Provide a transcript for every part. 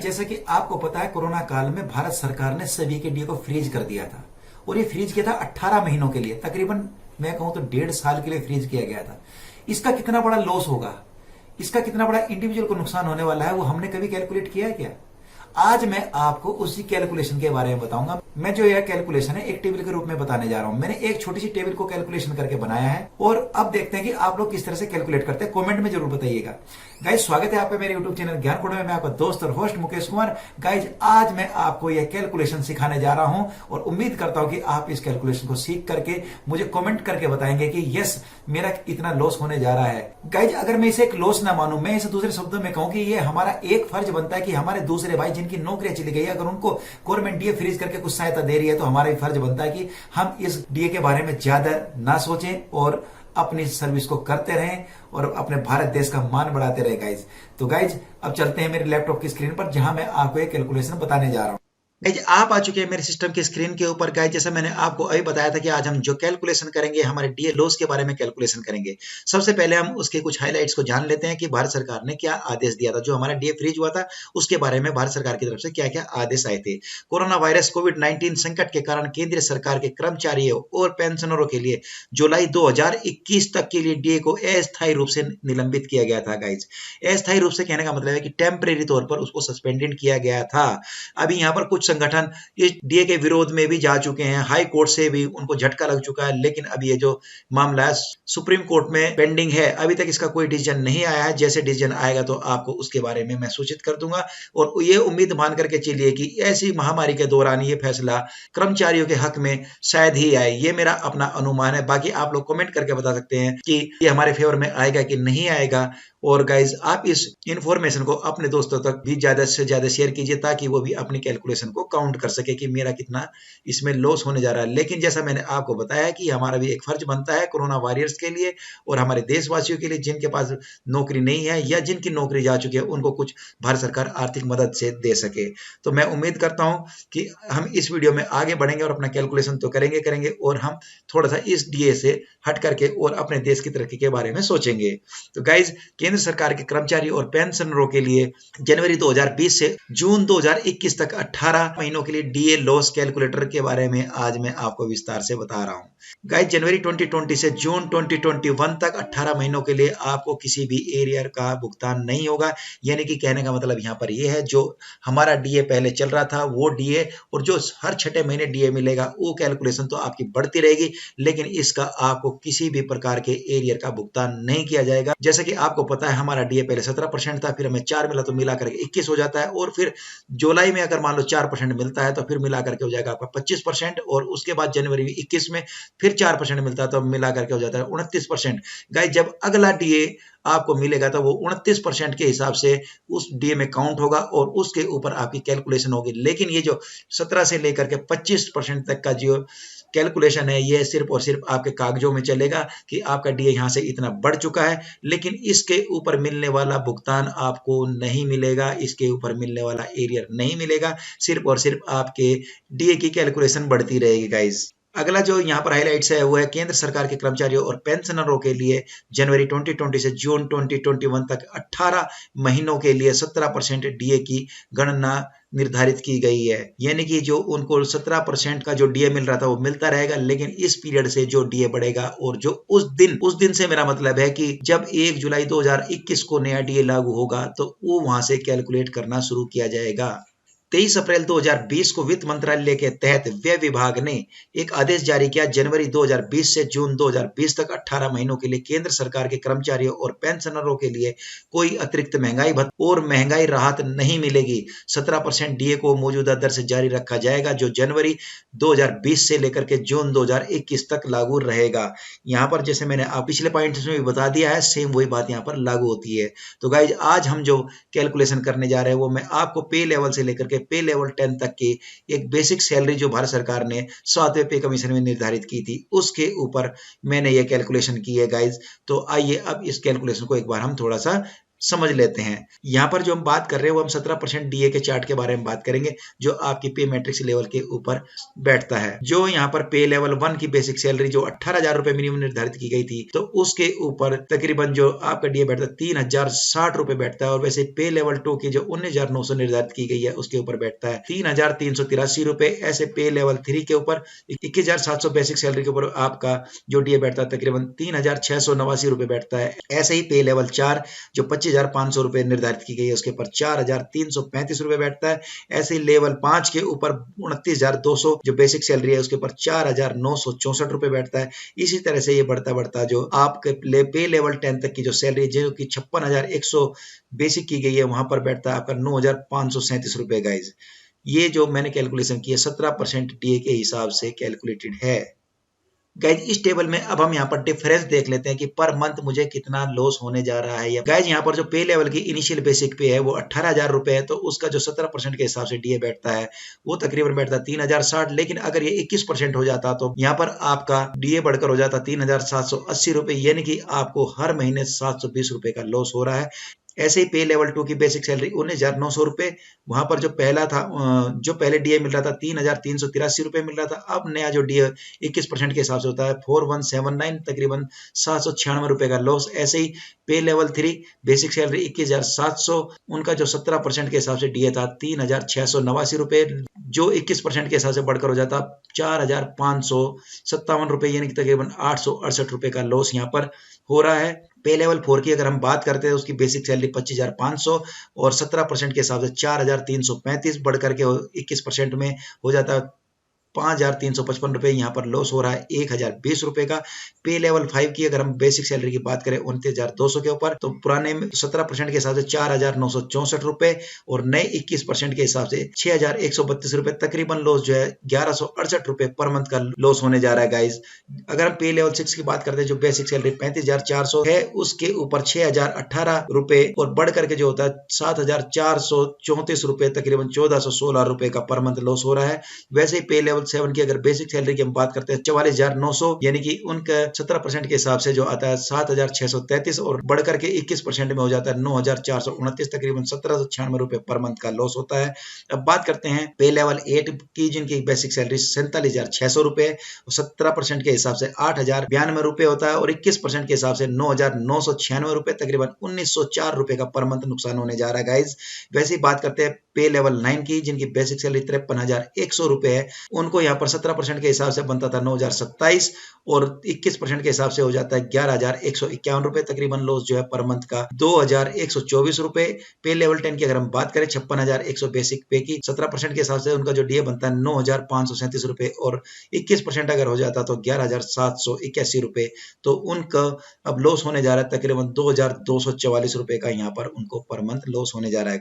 जैसा कि आपको पता है कोरोना काल में भारत सरकार ने सभी के डीए को फ्रीज कर दिया था और ये फ्रीज किया था 18 महीनों के लिए, तकरीबन मैं कहूं तो 1.5 साल के लिए फ्रीज किया गया था। इसका कितना बड़ा लॉस होगा, इसका कितना बड़ा इंडिविजुअल को नुकसान होने वाला है, वो हमने कभी कैलकुलेट किया है क्या? आज मैं आपको उसी कैलकुलेशन के बारे में बताऊंगा। मैं जो यह कैलकुलेशन है एक टेबल के रूप में बताने जा रहा हूं। मैंने एक छोटी सी टेबल को कैलकुलेशन करके बनाया है और अब देखते हैं कि आप लोग किस तरह से कैलकुलेट करते हैं। कमेंट में जरूर बताइएगा। गाइज स्वागत है आपका मेरे यूट्यूब चैनल ज्ञान कोड में। मैं आपका दोस्त और होस्ट मुकेश कुमार। गाइज आज मैं आपको यह कैलकुलेशन सिखाने जा रहा हूं और उम्मीद करता हूं कि आप इस कैलकुलेशन को सीख करके मुझे कमेंट करके बताएंगे कि यस मेरा इतना लॉस होने जा रहा है। गाइज अगर मैं इसे एक लॉस ना मानूं, मैं इसे दूसरे शब्दों में कहूं कि ये हमारा एक फर्ज बनता है कि हमारे दूसरे भाई जिनकी नौकरियां चली गई है, अगर उनको गवर्नमेंट डीए फ्रीज करके कुछ सहायता दे रही है तो हमारा भी फर्ज बनता है कि हम इस डीए के बारे में ज्यादा ना सोचें और अपनी सर्विस को करते रहें और अपने भारत देश का मान बढ़ाते रहे। गाइज तो गाइज अब चलते हैं मेरे लैपटॉप की स्क्रीन पर जहां मैं आपको एक कैलकुलेशन बताने जा रहा हूं। गाइज आप आ चुके हैं मेरे सिस्टम की स्क्रीन के ऊपर। गाइज जैसा मैंने आपको अभी बताया था कि आज हम जो कैलकुलेशन करेंगे हमारे डीए लॉस के बारे में कैलकुलेशन करेंगे। सबसे पहले हम उसके कुछ हाइलाइट्स को जान लेते हैं कि भारत सरकार ने क्या आदेश दिया था। जो हमारा डीए फ्रीज हुआ था उसके बारे में भारत सरकार की तरफ से क्या क्या आदेश आए थे। कोरोना वायरस कोविड-19 संकट के कारण केंद्र सरकार के कर्मचारियों और पेंशनरों के लिए जुलाई 2021 तक के लिए डीए को अस्थायी रूप से निलंबित किया गया था। गाइज अस्थायी रूप से कहने का मतलब है कि टेम्परेरी तौर पर उसको सस्पेंडेड किया गया था। अभी यहाँ पर कुछ संगठन इस डीए के विरोध में भी जा चुके हैं, हाई कोर्ट से भी उनको झटका लग चुका है, लेकिन अभी ये जो मामला है सुप्रीम कोर्ट में पेंडिंग है। अभी तक इसका कोई डिसीजन नहीं आया है। जैसे डिसीजन आएगा तो आपको उसके बारे में मैं सूचित कर दूंगा और ये उम्मीद मान करके चलिए कि ऐसी महामारी के दौरान ये फैसला कर्मचारियों के हक में शायद ही आए। ये मेरा अपना अनुमान है। बाकी आप लोग कमेंट करके बता सकते हैं कि ये हमारे फेवर में आएगा कि नहीं आएगा। और गाइज आप इस इंफॉर्मेशन को अपने दोस्तों तक भी ज्यादा से ज्यादा शेयर कीजिए ताकि वो भी अपनी कैलकुलेशन को काउंट कर सके कि मेरा कितना इसमें लॉस होने जा रहा है। लेकिन जैसा मैंने आपको बताया कि हमारा भी एक फर्ज बनता है कोरोना वॉरियर्स के लिए और हमारे देशवासियों के लिए जिनके पास नौकरी नहीं है या जिनकी नौकरी जा चुकी है, उनको कुछ भारत सरकार आर्थिक मदद से दे सके। तो मैं उम्मीद करता हूं कि हम इस वीडियो में आगे बढ़ेंगे और अपना कैलकुलेशन तो करेंगे और हम थोड़ा सा इस डीए से हट करके और अपने देश की तरक्की के बारे में सोचेंगे। तो गाइज केंद्र सरकार के कर्मचारी और पेंशनरों के लिए जनवरी 2020 से जून 2021 तक 18 महीनों के लिए डीए लॉस कैलकुलेटर के बारे में आज मैं आपको विस्तार से बता रहा हूं। गाइस जनवरी 2020 से जून 2021 तक 18 महीनों के लिए आपको किसी भी एरियर का भुगतान नहीं होगा। यानी कि कहने का मतलब यहाँ पर यह है जो हमारा डीए पहले चल रहा था वो डीए और जो हर छठे महीने डीए मिलेगा वो कैलकुलेशन तो आपकी बढ़ती रहेगी, लेकिन इसका आपको किसी भी प्रकार के एरियर का भुगतान नहीं किया जाएगा। जैसा कि आपको पता है हमारा डीए पहले 17% था, फिर हमें 4 मिला तो मिला करके 21 हो जाता है और फिर जुलाई में अगर मान लो 4% मिलता है तो फिर मिला करके हो जाएगा आपका 25% और उसके बाद जनवरी 21 में फिर 4% मिलता है तो मिला करके हो जाता है 29%। गाइस जब अगला डीए आपको मिलेगा तो वो 29% के हिसाब से उस डीए में काउंट होगा और उसके ऊपर आपकी कैलकुलेशन होगी। लेकिन ये जो 17 से लेकर के 25% तक का जो कैलकुलेशन है ये सिर्फ और सिर्फ आपके कागजों में चलेगा कि आपका डीए यहाँ से इतना बढ़ चुका है, लेकिन इसके ऊपर मिलने वाला भुगतान आपको नहीं मिलेगा, इसके ऊपर मिलने वाला एरियर नहीं मिलेगा। सिर्फ और सिर्फ आपके डीए की कैलकुलेशन बढ़ती रहेगी। गाइज अगला जो यहाँ पर हाइलाइट्स है वो है केंद्र सरकार के कर्मचारियों और पेंशनरों के लिए जनवरी 2020 से जून 2021 तक 18 महीनों के लिए 17% डीए की गणना निर्धारित की गई है। यानी कि जो उनको 17% का जो डीए मिल रहा था वो मिलता रहेगा, लेकिन इस पीरियड से जो डीए बढ़ेगा और जो उस दिन से मेरा मतलब है कि जब 1 जुलाई 2021 को नया डीए लागू होगा तो वो वहां से कैलकुलेट करना शुरू किया जाएगा। 23 अप्रैल 2020 को वित्त मंत्रालय के तहत व्यय विभाग ने एक आदेश जारी किया। जनवरी 2020 से जून 2020 तक 18 महीनों के लिए केंद्र सरकार के कर्मचारियों और पेंशनरों के लिए कोई अतिरिक्त महंगाई भत्ता और महंगाई राहत नहीं मिलेगी। 17% डीए को मौजूदा दर से जारी रखा जाएगा जो जनवरी 2020 से लेकर के जून 2021 तक लागू रहेगा। यहाँ पर जैसे मैंने आप पिछले पॉइंट्स में भी बता दिया है, सेम वही बात यहाँ पर लागू होती है। तो गाइज आज हम जो कैलकुलेशन करने जा रहे हैं वो मैं आपको पे लेवल से लेकर के पे लेवल 10 तक की एक बेसिक सैलरी जो भारत सरकार ने 7वें पे कमीशन में निर्धारित की थी उसके ऊपर मैंने ये कैलकुलेशन की है। गाइज तो आइए अब इस कैलकुलेशन को एक बार हम थोड़ा सा समझ लेते हैं। यहाँ पर जो हम बात कर रहे हैं वो हम 17% डीए के चार्ट के बारे में बात करेंगे, जो आपकी पे मैट्रिक्स लेवल के ऊपर बैठता है। जो यहाँ पर पे लेवल 1 की बेसिक सैलरी जो 18,000 रुपए मिनिमम निर्धारित की गई थी, तो उसके ऊपर तकरीबन जो आपका डीए बैठता है 3,060 रुपए बैठता है। और वैसे पे लेवल 2 की जो 19,900 निर्धारित की गई है उसके ऊपर बैठता है 3,383 रुपए। ऐसे पे लेवल 3 के ऊपर 21,700 बेसिक सैलरी के ऊपर आपका जो डीए बैठता है तकरीबन 3,689 रुपए बैठता है। ऐसे ही पे लेवल 4 जो 25,500 रुपए निर्धारित की गई है उसके ऊपर 4,335 रुपए बैठता है। ऐसे ही लेवल 5 के ऊपर 29,200 जो बेसिक सैलरी है उसके ऊपर 4,964 रुपए बैठता है। इसी तरह से ये बढ़ता बढ़ता जो आपके पे लेवल 10 तक की जो सैलरी जो कि 56,100 बेसिक की गई है वहां पर बैठता है आपका 9,537 रुपए। गाइज ये जो मैंने कैलकुलेशन की है 17% डीए के हिसाब से कैलकुलेटेड है। गाइज इस टेबल में अब हम यहाँ पर डिफरेंस देख लेते हैं कि पर मंथ मुझे कितना लॉस होने जा रहा है। गाइज यहाँ पर जो पे लेवल की इनिशियल बेसिक पे है वो 18,000 रुपए है, तो उसका जो 17% के हिसाब से डीए बैठता है वो तकरीबन बैठता है 3,060। लेकिन अगर ये 21% हो जाता तो यहाँ पर आपका डीए बढ़कर हो जाता 3,780 रुपए, यानी कि आपको हर महीने 720 रुपए का लॉस हो रहा है। ऐसे ही पे लेवल 2 की बेसिक सैलरी 19,900 रुपए, वहां पर जो पहला था जो पहले डीए मिल रहा था 3,383 रुपए मिल रहा था। अब नया जो डीए 21% के हिसाब से होता है 4,179, तकरीबन 796 रुपए का लॉस। ऐसे ही पे लेवल 3 बेसिक सैलरी 21,700, उनका जो 17% के हिसाब से डीए था 3,689 रुपए, जो 21% के हिसाब से बढ़कर हो जाता 4,557 रुपए, यानी कि तकरीबन 868 रुपए का लॉस यहाँ पर हो रहा है। पे लेवल 4 की अगर हम बात करते हैं उसकी बेसिक सैलरी 25,500 और 17% के हिसाब से 4,335 बढ़ करके 21% में हो जाता है 5,355 रुपए। यहाँ पर लॉस हो रहा है 1,020 रुपए का। पे लेवल 5 की अगर हम बेसिक सैलरी की बात करें 29,200 के ऊपर, तो पुराने 17% के हिसाब से 4,964 रुपए और नए 21% के हिसाब से 6,132 रुपए, तकरीबन लॉस जो है 1,168 रुपए पर मंथ का लॉस होने जा रहा है। गाइज अगर हम पे लेवल 6 की बात करते हैं जो बेसिक सैलरी 35,400 है उसके ऊपर 6,018 रुपए और बढ़ करके जो होता है 7,434 रुपए, तकरीबन 1,416 रुपए का पर मंथ लॉस हो रहा है। वैसे ही पे लेवल 7 की अगर बेसिक सैलरी की हम बात करते हैं 44,900, यानी कि उनका 17% के हिसाब से जो आता है 7,633 और बढ़कर के 21% में हो जाता है 9,429, तकरीबन 1,796 रुपए पर मंथ का लॉस होता है। अब बात करते हैं पे लेवल 8 की जिनकी बेसिक सैलरी 47,600 रुपए और 17% के हिसाब से 8,092 रुपए होता है और 21% के हिसाब से 9,996 रुपए, तकरीबन 1,904 रुपए का पर मंथ नुकसान होने जा रहा है। गाइज वैसे ही बात करते हैं पे लेवल 9 की जिनकी बेसिक सैलरी 53,100 रुपए है, उनको यहाँ पर 17% के हिसाब से बनता था 9,027 और 21% के हिसाब से हो जाता है 11,151 रुपए, तकरीबन लॉस जो है पर मंथ का 2,124 रुपए। पे लेवल 10 की अगर हम बात करें 56,100 बेसिक पे की 17% के हिसाब से उनका जो डीए बनता है 9,537 रुपए और 21% अगर हो जाता तो 11,781 रुपए, तो उनका अब लॉस होने जा रहा है तकरीबन 2,244 रुपए का यहाँ पर उनको पर मंथ लॉस होने जा रहा है।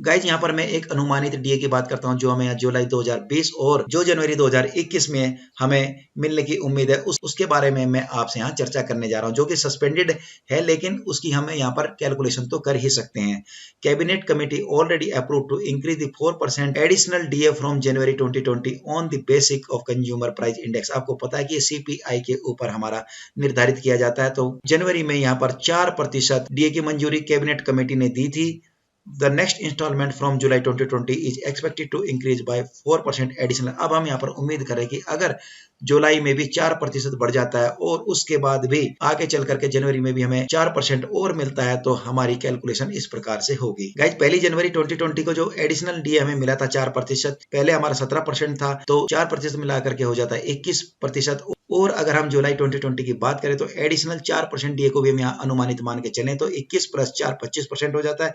गाइज यहाँ पर मैं एक अनुमानित डीए की बात करता हूँ जो हमें जुलाई 2020 और जो जनवरी 2021 में हमें मिलने की उम्मीद है उसके बारे में मैं आपसे यहाँ चर्चा करने जा रहा हूँ, जो कि सस्पेंडेड है लेकिन उसकी हमें यहाँ पर कैलकुलेशन तो कर ही सकते हैं। Cabinet committee already approve to increase the 4% additional DA from January 2020 on the basic of consumer price index. आपको पता है कि सीपीआई के ऊपर हमारा निर्धारित किया जाता है, तो जनवरी में यहाँ पर 4% डीए की मंजूरी कैबिनेट कमेटी ने दी थी। The next installment from July 2020 is expected to increase by 4% additional। अब हम यहाँ पर उम्मीद करें कि अगर जुलाई में भी 4% बढ़ जाता है और उसके बाद भी आगे चल करके जनवरी में भी हमें 4% और मिलता है तो हमारी कैलकुलेशन इस प्रकार से होगी। गाइज 1 जनवरी 2020 को जो एडिशनल डीए हमें मिला था 4%, पहले हमारा 17% था, तो 4% मिला करके हो जाता है 21%। और अगर हम जुलाई 2020 की बात करें तो एडिशनल 4% डीए को भी हम यहाँ अनुमानित मान के चलें तो 21 + 4 25% हो जाता है।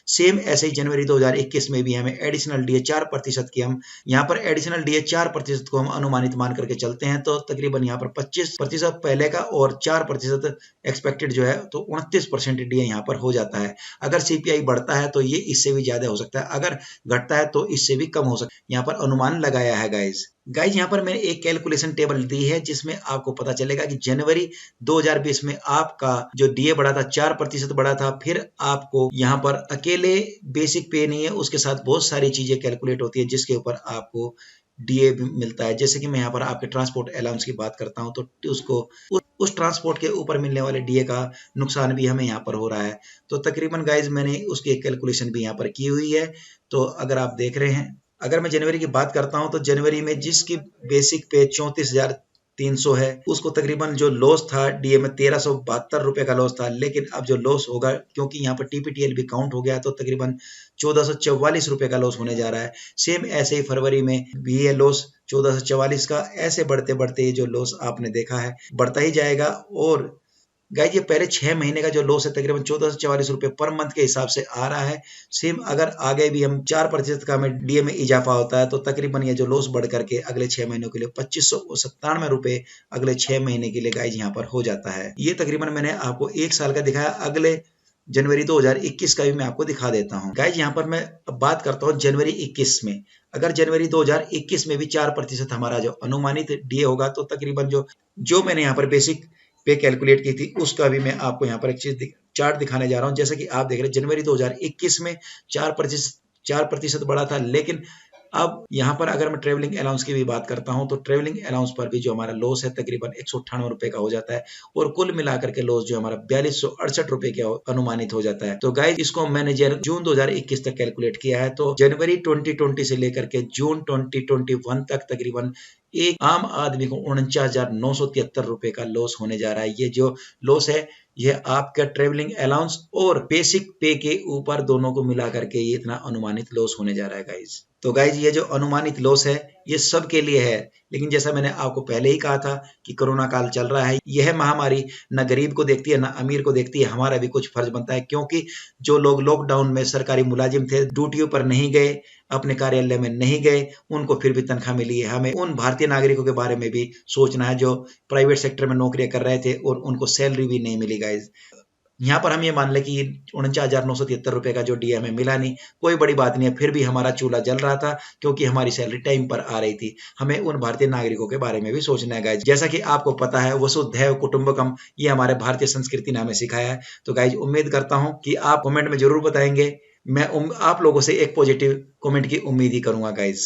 सेम ऐसे ही जनवरी 2021 में भी हमें एडिशनल डीए 4% की हम यहाँ पर एडिशनल डीए 4% को हम अनुमानित मान करके चलते हैं तो तकरीबन यहाँ पर 25% पहले का और 4% एक्सपेक्टेड जो है तो 29% डीए यहाँ पर हो जाता है। अगर सीपीआई बढ़ता है तो ये इससे भी ज्यादा हो सकता है, अगर घटता है तो इससे भी कम हो सकता है। यहाँ पर अनुमान लगाया है। गाइज यहाँ पर मैंने एक कैलकुलेशन टेबल दी है जिसमें आपको पता चलेगा कि जनवरी 2020 में आपका जो डीए बढ़ा था 4% बढ़ा था। फिर आपको यहाँ पर अकेले बेसिक पे नहीं है, उसके साथ बहुत सारी चीजें कैलकुलेट होती है जिसके ऊपर आपको डीए भी मिलता है। जैसे कि मैं यहाँ पर आपके ट्रांसपोर्ट अलाउंस की बात करता हूँ, तो उसको उस ट्रांसपोर्ट के ऊपर मिलने वाले डीए का नुकसान भी हमें यहाँ पर हो रहा है। तो तकरीबन गाइज मैंने उसकी एक कैलकुलेशन भी यहाँ पर की हुई है। तो अगर आप देख रहे हैं, अगर मैं जनवरी की बात करता हूं तो जनवरी में जिसकी बेसिक पे 34,300 है, उसको तकरीबन जो लॉस था डीए में 1372 रुपए का लॉस था। लेकिन अब जो लॉस होगा, क्योंकि यहाँ पर टीपीटीएल भी काउंट हो गया, तो तकरीबन 1444 रुपए का लॉस होने जा रहा है। सेम ऐसे ही फरवरी में भी ये लॉस 1444 का, ऐसे बढ़ते बढ़ते ये जो लॉस आपने देखा है बढ़ता ही जाएगा। और गाइज ये पहले 6 महीने का जो लॉस है तकरीबन 1444 रुपए पर मंथ के हिसाब से आ रहा है। सेम अगर आगे भी हम 4% का में डीए में इजाफा होता है, तो तकरीबन ये जो लॉस बढ़ करके अगले 6 महीनों के लिए 2597 रुपए अगले 6 महीने के लिए गाइज यहाँ पर हो जाता है। ये तकरीबन मैंने आपको 1 साल का दिखाया। अगले जनवरी 2021 का भी मैं आपको दिखा देता हूँ। गाइज यहाँ पर मैं बात करता हूँ जनवरी 21 में। अगर जनवरी 2021 में भी 4% हमारा जो अनुमानित डीए होगा, तो तकरीबन जो मैंने यहाँ पर बेसिक पे कैलकुलेट की थी, उसका भी मैं आपको यहाँ पर एक चीज चार्ट दिखाने जा रहा हूँ। जैसे कि आप देख रहे हैं जनवरी 2021 में 4% बढ़ा था। लेकिन अब यहाँ पर अगर मैं ट्रेवलिंग अलाउंस की भी बात करता हूँ, तो ट्रेवलिंग अलाउंस पर भी जो हमारा लॉस है तकरीबन 198 रुपए का हो जाता है। और कुल मिलाकर के लॉस जो हमारा 4268 रुपए के अनुमानित हो जाता है। तो गाइज इसको मैंने जून 2021 तक कैलकुलेट किया है। तो जनवरी 2020 से लेकर के जून 2021 तक तकरीबन एक आम आदमी को 49,973 रुपए का लॉस होने जा रहा है। ये जो लॉस है, ये आपका ट्रेवलिंग अलाउंस और बेसिक पे के ऊपर दोनों को मिला करके ये इतना अनुमानित लॉस होने जा रहा है गाइज। तो गाइज ये जो अनुमानित लॉस है ये सब के लिए है। लेकिन जैसा मैंने आपको पहले ही कहा था कि कोरोना काल चल रहा है, यह महामारी न गरीब को देखती है न अमीर को देखती है। हमारा भी कुछ फर्ज बनता है, क्योंकि जो लोग लॉकडाउन में सरकारी मुलाजिम थे, ड्यूटियों पर नहीं गए, अपने कार्यालय में नहीं गए, उनको फिर भी तनख्वाह मिली है। हमें उन भारतीय नागरिकों के बारे में भी सोचना है जो प्राइवेट सेक्टर में नौकरियां कर रहे थे और उनको सैलरी भी नहीं मिली गाइज। यहाँ पर हम ये मान लें कि 49,973 रुपए का जो डीए हमें मिला नहीं, कोई बड़ी बात नहीं है। फिर भी हमारा चूल्हा जल रहा था, क्योंकि हमारी सैलरी टाइम पर आ रही थी। हमें उन भारतीय नागरिकों के बारे में भी सोचना है गाइज। जैसा कि आपको पता है, वसुधैव कुटुंबकम ये हमारे भारतीय संस्कृति ने हमें सिखाया है। तो गाइज उम्मीद करता हूँ कि आप कमेंट में जरूर बताएंगे। मैं आप लोगों से एक पॉजिटिव कमेंट की उम्मीद ही करूंगा गाइज।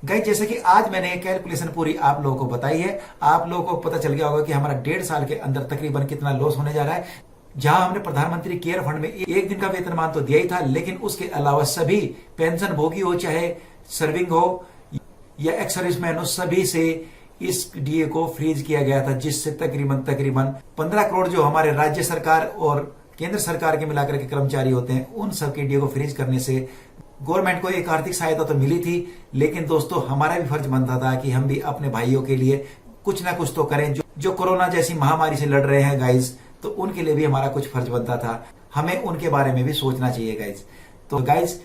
गाइज जैसे कि आज मैंने कैलकुलेशन पूरी आप लोगों को बताई है, आप लोगों को पता चल गया होगा कि हमारा 1.5 साल के अंदर तकरीबन कितना लॉस होने जा रहा है। जहां हमने प्रधानमंत्री केयर फंड में एक दिन का वेतनमान तो दिया ही था, लेकिन उसके अलावा सभी पेंशन भोगी हो, चाहे सर्विंग हो या एक्स सर्विसमैन हो, सभी से इस डीए को फ्रीज किया गया था, जिससे तकरीबन 15 करोड़ जो हमारे राज्य सरकार और केंद्र सरकार के मिलाकर के कर्मचारी होते हैं, उन सबके डीए को फ्रीज करने से गवर्नमेंट को एक आर्थिक सहायता तो मिली थी। लेकिन दोस्तों हमारा भी फर्ज बनता था कि हम भी अपने भाइयों के लिए कुछ ना कुछ तो करें जो कोरोना जैसी महामारी से लड़ रहे हैं गाइज। तो उनके लिए भी हमारा कुछ फर्ज बनता था, हमें उनके बारे में भी सोचना चाहिए गाइज। तो गाइज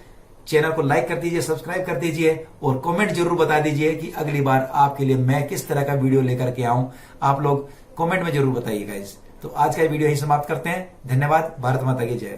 चैनल को लाइक कर दीजिए, सब्सक्राइब कर दीजिए और कमेंट जरूर बता दीजिए कि अगली बार आपके लिए मैं किस तरह का वीडियो लेकर के आऊं। आप लोग कमेंट में जरूर बताइए गाइज। तो आज का वीडियो यही समाप्त करते हैं। धन्यवाद। भारत माता की जय।